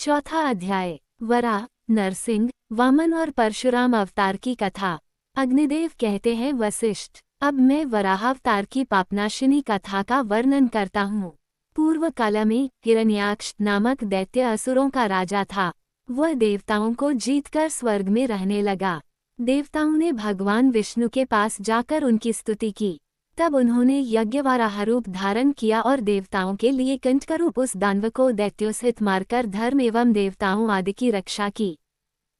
चौथा अध्याय। वराह, नरसिंह, वामन और परशुराम अवतार की कथा। अग्निदेव कहते हैं, वशिष्ठ, अब मैं वराहावतार की पापनाशिनी कथा का वर्णन करता हूँ। पूर्व काल में हिरण्याक्ष नामक दैत्य असुरों का राजा था। वह देवताओं को जीतकर स्वर्ग में रहने लगा। देवताओं ने भगवान विष्णु के पास जाकर उनकी स्तुति की। तब उन्होंने यज्ञवराह रूप धारण किया और देवताओं के लिए कंटकरूप उस दानव को दैत्योसहित मारकर धर्म एवं देवताओं आदि की रक्षा की।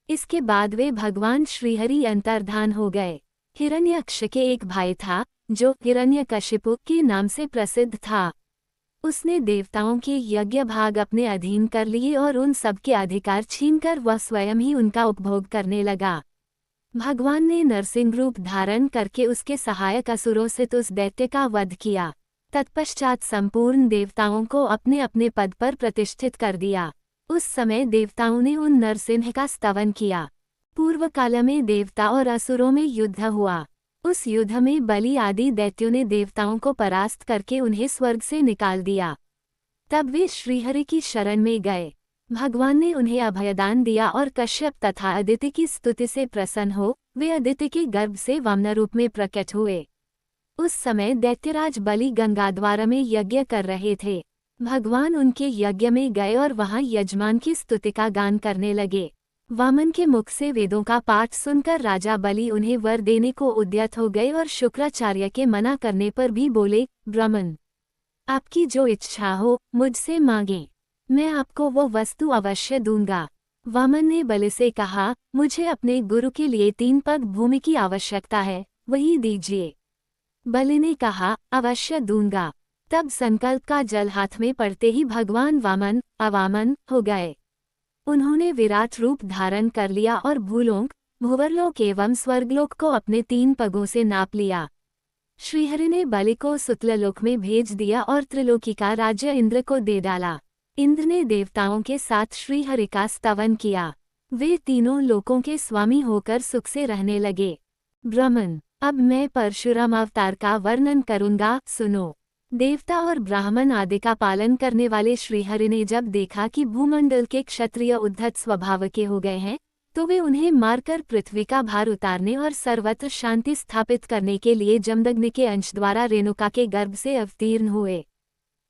इसके बाद वे भगवान श्रीहरि अंतर्धान हो गए। हिरण्यक्ष के एक भाई था जो हिरण्यकशिपु के नाम से प्रसिद्ध था। उसने देवताओं के यज्ञ भाग अपने अधीन कर लिए और उन सबके अधिकार छीनकर वह स्वयं ही उनका उपभोग करने लगा। भगवान ने नरसिंह रूप धारण करके उसके सहायक असुरों से उस दैत्य का वध किया। तत्पश्चात संपूर्ण देवताओं को अपने अपने पद पर प्रतिष्ठित कर दिया। उस समय देवताओं ने उन नरसिंह का स्तवन किया। पूर्व काल में देवता और असुरों में युद्ध हुआ। उस युद्ध में बलि आदि दैत्यों ने देवताओं को परास्त करके उन्हें स्वर्ग से निकाल दिया। तब वे श्रीहरि की शरण में गए। भगवान ने उन्हें अभयदान दिया और कश्यप तथा अदिति की स्तुति से प्रसन्न हो वे अदिति के गर्भ से वामन रूप में प्रकट हुए। उस समय दैत्यराज बलि गंगाद्वार में यज्ञ कर रहे थे। भगवान उनके यज्ञ में गए और वहां यजमान की स्तुति का गान करने लगे। वामन के मुख से वेदों का पाठ सुनकर राजा बलि उन्हें वर देने को उद्यत हो गए और शुक्राचार्य के मना करने पर भी बोले, ब्राह्मण, आपकी जो इच्छा हो मुझसे मांगे, मैं आपको वो वस्तु अवश्य दूंगा। वामन ने बलि से कहा, मुझे अपने गुरु के लिए 3 पग भूमि की आवश्यकता है, वही दीजिए। बलि ने कहा, अवश्य दूंगा। तब संकल्प का जल हाथ में पड़ते ही भगवान वामन अवामन हो गए। उन्होंने विराट रूप धारण कर लिया और भूलोक, भुवरलोक एवं स्वर्गलोक को अपने 3 पगों से नाप लिया। श्रीहरि ने बलि को सुतललोक में भेज दिया और त्रिलोकी का राज्य इंद्र को दे डाला। इंद्र ने देवताओं के साथ श्रीहरि का स्तवन किया। वे तीनों लोकों के स्वामी होकर सुख से रहने लगे। ब्राह्मण, अब मैं परशुराम अवतार का वर्णन करूंगा, सुनो। देवता और ब्राह्मण आदि का पालन करने वाले श्रीहरि ने जब देखा कि भूमंडल के क्षत्रिय उद्धत स्वभाव के हो गए हैं, तो वे उन्हें मारकर पृथ्वी का भार उतारने और सर्वत्र शांति स्थापित करने के लिए जमदग्नि के अंश द्वारा रेणुका के गर्भ से अवतीर्ण हुए।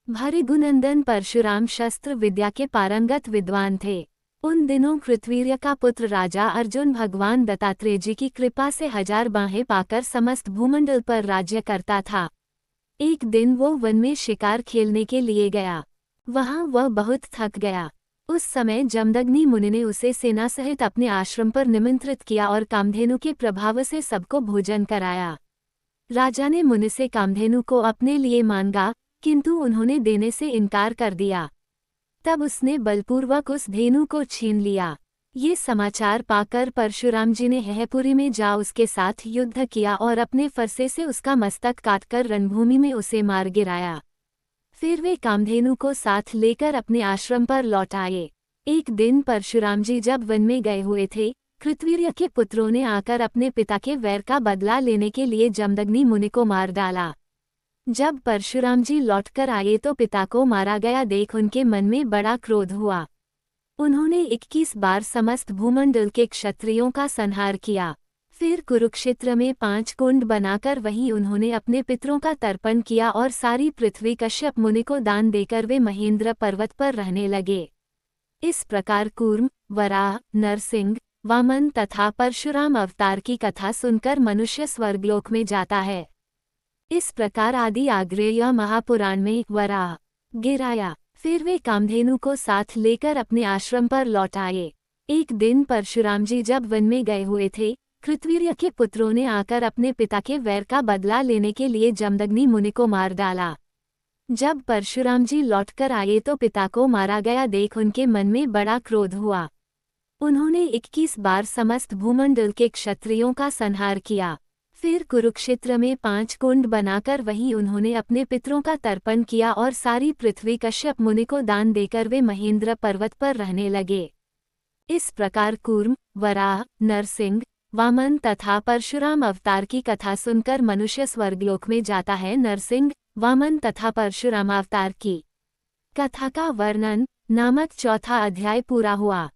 भृगुनंदन परशुराम शस्त्र विद्या के पारंगत विद्वान थे। उन दिनों कृतवीर्य का पुत्र राजा अर्जुन भगवान दत्तात्रेय जी की कृपा से 1000 बाहें पाकर समस्त भूमंडल पर राज्य करता था। एक दिन वो वन में शिकार खेलने के लिए गया। वहां वह बहुत थक गया। उस समय जमदग्नि मुनि ने उसे सेना सहित अपने आश्रम पर निमंत्रित किया और कामधेनु के प्रभाव से सबको भोजन कराया। राजा ने मुनि से कामधेनु को अपने लिए मांगा, किंतु उन्होंने देने से इनकार कर दिया। तब उसने बलपूर्वक उस धेनु को छीन लिया। ये समाचार पाकर परशुराम जी ने हेहपुरी में जा उसके साथ युद्ध किया और अपने फरसे से उसका मस्तक काटकर रणभूमि में उसे मार गिराया। फिर वे कामधेनु को साथ लेकर अपने आश्रम पर लौट आए। एक दिन परशुराम जी जब वन में गए हुए थे, कृतवीर्य के पुत्रों ने आकर अपने पिता के वैर का बदला लेने के लिए जमदग्नि मुनि को मार डाला। जब परशुराम जी लौटकर आए तो पिता को मारा गया देख उनके मन में बड़ा क्रोध हुआ। उन्होंने 21 बार समस्त भूमंडल के क्षत्रियों का संहार किया। फिर कुरुक्षेत्र में 5 कुंड बनाकर वहीं उन्होंने अपने पितरों का तर्पण किया और सारी पृथ्वी कश्यप मुनि को दान देकर वे महेंद्र पर्वत पर रहने लगे। इस प्रकार कूर्म, वराह, नरसिंह, वामन तथा परशुराम अवतार की कथा सुनकर मनुष्य स्वर्गलोक में जाता है। इस प्रकार आदि आग्नेय महापुराण में वराह गिराया। फिर वे कामधेनु को साथ लेकर अपने आश्रम पर लौट आए। एक दिन परशुराम जी जब वन में गए हुए थे, कृतवीर्य के पुत्रों ने आकर अपने पिता के वैर का बदला लेने के लिए जमदग्नि मुनि को मार डाला। जब परशुराम जी लौटकर आए तो पिता को मारा गया देख उनके मन में बड़ा क्रोध हुआ। उन्होंने 21 बार समस्त भूमंडल के क्षत्रियों का संहार किया। फिर कुरुक्षेत्र में 5 कुंड बनाकर वहीं उन्होंने अपने पितरों का तर्पण किया और सारी पृथ्वी कश्यप मुनि को दान देकर वे महेंद्र पर्वत पर रहने लगे। इस प्रकार कूर्म, वराह, नरसिंह, वामन तथा परशुराम अवतार की कथा सुनकर मनुष्य स्वर्गलोक में जाता है। नरसिंह, वामन तथा परशुराम अवतार की कथा का वर्णन। नामक चौथा अध्याय पूरा हुआ।